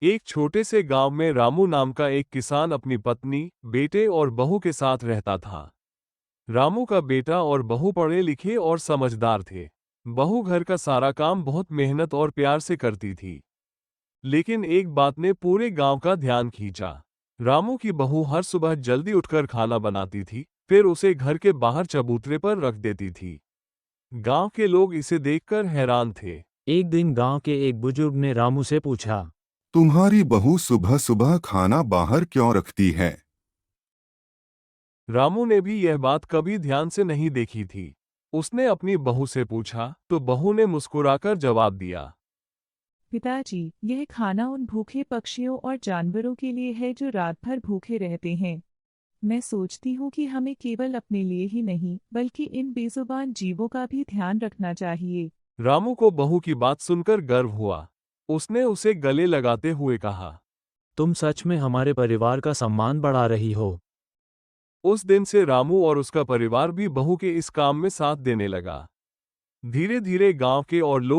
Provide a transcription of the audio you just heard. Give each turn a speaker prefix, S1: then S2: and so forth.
S1: एक छोटे से गांव में रामू नाम का एक किसान अपनी पत्नी, बेटे और बहू के साथ रहता था। रामू का बेटा और बहू पढ़े लिखे और समझदार थे। बहू घर का सारा काम बहुत मेहनत और प्यार से करती थी। लेकिन एक बात ने पूरे गांव का ध्यान खींचा। रामू की बहू हर सुबह जल्दी उठकर खाना बनाती थी, फिर उसे घर के बाहर चबूतरे पर रख देती थी। गांव के लोग इसे देखकर हैरान थे।
S2: एक दिन गांव के एक बुजुर्ग ने रामू से पूछा,
S3: तुम्हारी बहू सुबह सुबह खाना बाहर क्यों रखती है?
S1: रामू ने भी यह बात कभी ध्यान से नहीं देखी थी। उसने अपनी बहू से पूछा तो बहू ने मुस्कुराकर जवाब दिया।
S4: पिताजी, यह खाना उन भूखे पक्षियों और जानवरों के लिए है जो रात भर भूखे रहते हैं। मैं सोचती हूँ कि हमें केवल अपने लिए ही नहीं बल्कि इन बेजुबान जीवों का भी ध्यान रखना चाहिए।
S1: रामू को बहू की बात सुनकर गर्व हुआ। उसने उसे गले लगाते हुए कहा,
S2: तुम सच में हमारे परिवार का सम्मान बढ़ा रही हो।
S1: उस दिन से रामू और उसका परिवार भी बहू के इस काम में साथ देने लगा। धीरे धीरे गांव के और लोग